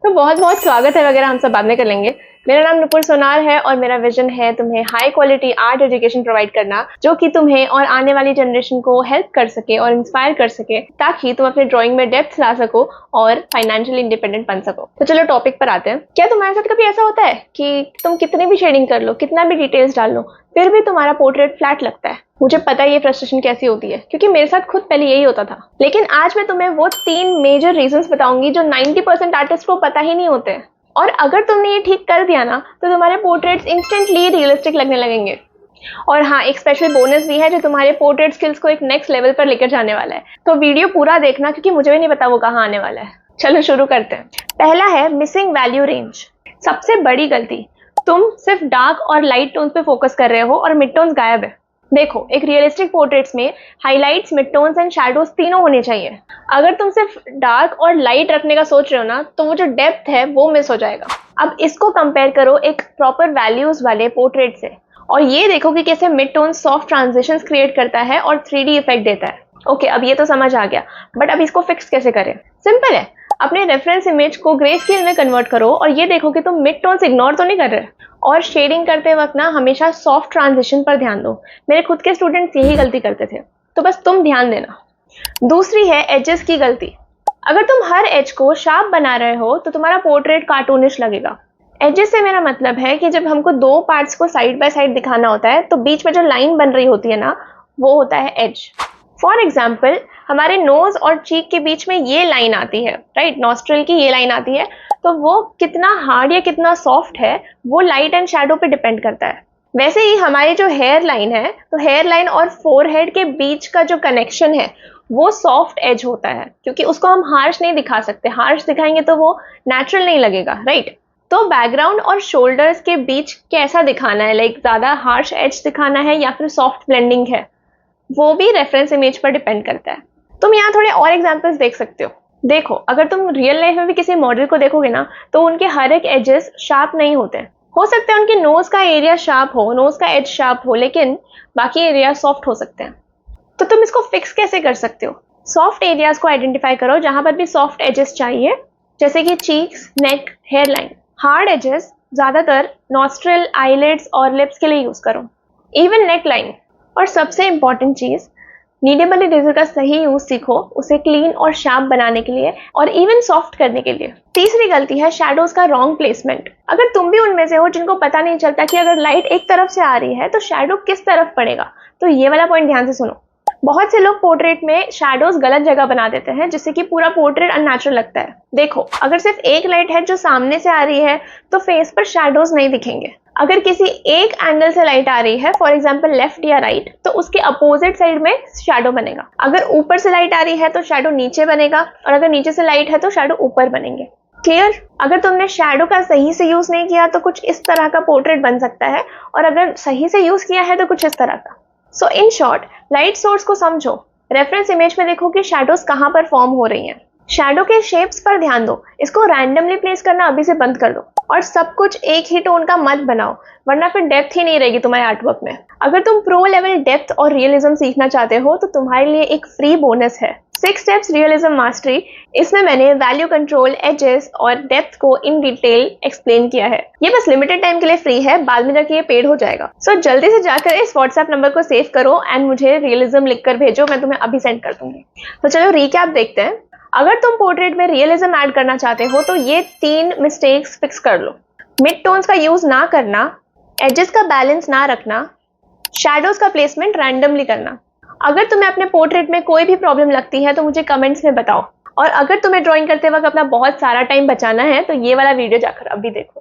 तो बहुत बहुत स्वागत है वगैरह हम सब बाद में कर लेंगे। मेरा नाम नुपुर सोनार है और मेरा विजन है तुम्हें high quality art education provide करना, जो कि तुम्हें और आने वाली जनरेशन को हेल्प कर सके और इंस्पायर कर सके, ताकि तुम अपने ड्राइंग में डेप्थ ला सको और फाइनेंशियली इंडिपेंडेंट बन सको। तो चलो टॉपिक पर आते हैं। क्या तुम्हारे साथ कभी ऐसा होता है कि तुम कितनी भी शेडिंग कर लो, कितना भी डिटेल्स डाल लो, फिर भी तुम्हारा पोर्ट्रेट फ्लैट लगता है? मुझे पता है ये फ्रस्ट्रेशन कैसी होती है, क्योंकि मेरे साथ खुद पहले यही होता था। लेकिन आज मैं तुम्हें वो 3 मेजर रीजंस बताऊंगी जो 90% आर्टिस्ट को पता ही नहीं होते। और अगर तुमने ये ठीक कर दिया ना, तो तुम्हारे पोर्ट्रेट्स इंस्टेंटली रियलिस्टिक लगने लगेंगे। और हाँ, एक स्पेशल बोनस भी है जो तुम्हारे पोर्ट्रेट स्किल्स को एक नेक्स्ट लेवल पर लेकर जाने वाला है। तो वीडियो पूरा देखना, क्योंकि मुझे भी नहीं पता वो कहाँ आने वाला है। चलो शुरू करते हैं। पहला है मिसिंग वैल्यू रेंज। सबसे बड़ी गलती, तुम सिर्फ डार्क और लाइट टोन्स पे फोकस कर रहे हो और मिड टोन्स गायब है। देखो, एक रियलिस्टिक पोर्ट्रेट्स में highlights, mid tones and shadows तीनों होने चाहिए। अगर तुम सिर्फ डार्क और लाइट रखने का सोच रहे हो ना, तो वो जो डेप्थ है वो मिस हो जाएगा। अब इसको कंपेयर करो एक प्रॉपर वैल्यूज वाले पोर्ट्रेट से, और ये देखो कि कैसे mid tone soft transitions create करता है और 3D इफेक्ट देता है। ओके, अब ये तो समझ आ गया, बट अब इसको फिक्स कैसे करें? सिंपल है, अपने रेफरेंस इमेज को ग्रे स्केल में कन्वर्ट करो और ये देखो कि तुम मिड टोन्स इग्नोर तो नहीं कर रहे। और शेडिंग करते वक्त ना हमेशा सॉफ्ट ट्रांजिशन पर ध्यान दो। मेरे खुद के स्टूडेंट्स यही गलती करते थे, तो बस तुम ध्यान देना। दूसरी है एजेस की गलती। अगर तुम हर एज को शार्प बना रहे हो तो तुम्हारा पोर्ट्रेट कार्टूनिश लगेगा। एजेस से मेरा मतलब है कि जब हमको दो पार्ट्स को साइड बाय साइड दिखाना होता है, तो बीच में जो लाइन बन रही होती है ना, वो होता है एज। फॉर एग्जाम्पल, हमारे नोज और चीक के बीच में ये लाइन आती है, राइट? नॉस्ट्रिल की ये लाइन आती है, तो वो कितना हार्ड या कितना सॉफ्ट है वो लाइट एंड शैडो पे डिपेंड करता है। वैसे ही हमारी जो हेयर लाइन है, तो हेयर लाइन और फोरहेड के बीच का जो कनेक्शन है वो सॉफ्ट एज होता है, क्योंकि उसको हम हार्श नहीं दिखा सकते। हार्श दिखाएंगे तो वो नेचुरल नहीं लगेगा, राइट? तो बैकग्राउंड और शोल्डर्स के बीच कैसा दिखाना है, लाइक ज्यादा हार्श एज दिखाना है या फिर सॉफ्ट ब्लेंडिंग है, वो भी रेफरेंस इमेज पर डिपेंड करता है। तुम यहाँ थोड़े और एग्जांपल्स देख सकते हो। देखो, अगर तुम रियल लाइफ में भी किसी मॉडल को देखोगे ना, तो उनके हर एक एजेस शार्प नहीं होते। हो सकता है उनके नोज का एरिया शार्प हो, नोज का एज शार्प हो, लेकिन बाकी एरिया सॉफ्ट हो सकते हैं। तो तुम इसको फिक्स कैसे कर सकते हो? सॉफ्ट एरियाज को आइडेंटिफाई करो जहां पर भी सॉफ्ट एजेस चाहिए, जैसे कि चीक्स, नेक, हेयर लाइन। हार्ड एजेस ज्यादातर नॉस्ट्रिल, आईलिड्स और लिप्स के लिए यूज करो, इवन नेक लाइन। और सबसे इंपॉर्टेंट चीज, नीडेबल इरेजर का सही यूज सीखो, उसे क्लीन और शार्प बनाने के लिए और इवन सॉफ्ट करने के लिए। तीसरी गलती है शैडोज का रॉन्ग प्लेसमेंट। अगर तुम भी उनमें से हो जिनको पता नहीं चलता कि अगर लाइट एक तरफ से आ रही है तो शैडो किस तरफ पड़ेगा, तो ये वाला पॉइंट ध्यान से सुनो। बहुत से लोग पोर्ट्रेट में शैडोज गलत जगह बना देते हैं, जिससे कि पूरा पोर्ट्रेट अननेचुरल लगता है। देखो, अगर सिर्फ एक लाइट है जो सामने से आ रही है, तो फेस पर शैडोज नहीं दिखेंगे। अगर किसी एक एंगल से लाइट आ रही है, फॉर एग्जांपल लेफ्ट या राइट, तो उसके अपोजिट साइड में शैडो बनेगा। अगर ऊपर से लाइट आ रही है तो शैडो नीचे बनेगा, और अगर नीचे से लाइट है तो शैडो ऊपर बनेंगे। क्लियर? अगर तुमने शैडो का सही से यूज नहीं किया तो कुछ इस तरह का पोर्ट्रेट बन सकता है, और अगर सही से यूज किया है तो कुछ इस तरह का। सो इन शॉर्ट, लाइट सोर्स को समझो, रेफरेंस इमेज में देखो कि शैडोज कहाँ पर फॉर्म हो रही हैं। शैडो के शेप्स पर ध्यान दो, इसको रैंडमली प्लेस करना अभी से बंद कर दो, और सब कुछ एक ही टोन का मत बनाओ, वरना फिर डेप्थ ही नहीं रहेगी तुम्हारे आर्टवर्क में। अगर तुम प्रो लेवल डेप्थ और रियलिज्म सीखना चाहते हो तो तुम्हारे लिए एक फ्री बोनस है, 6 स्टेप्स रियलिज्म मास्टरी। इसमें मैंने वैल्यू कंट्रोल, एजेस और डेप्थ को इन डिटेल एक्सप्लेन किया है। ये बस लिमिटेड टाइम के लिए फ्री है, बाद में जाके ये पेड हो जाएगा। सो जल्दी से जाकर इस व्हाट्सएप नंबर को सेव करो एंड मुझे रियलिज्म लिखकर भेजो, मैं तुम्हें अभी सेंड कर दूंगी। तो चलो रिकैप देखते हैं। अगर तुम पोर्ट्रेट में रियलिज्म ऐड करना चाहते हो तो ये 3 मिस्टेक्स फिक्स कर लो। मिड टोन्स का यूज ना करना, एजेस का बैलेंस ना रखना, शैडोज का प्लेसमेंट रैंडमली करना। अगर तुम्हें अपने पोर्ट्रेट में कोई भी प्रॉब्लम लगती है तो मुझे कमेंट्स में बताओ, और अगर तुम्हें ड्राइंग करते वक्त अपना बहुत सारा टाइम बचाना है तो ये वाला वीडियो जाकर अभी देखो।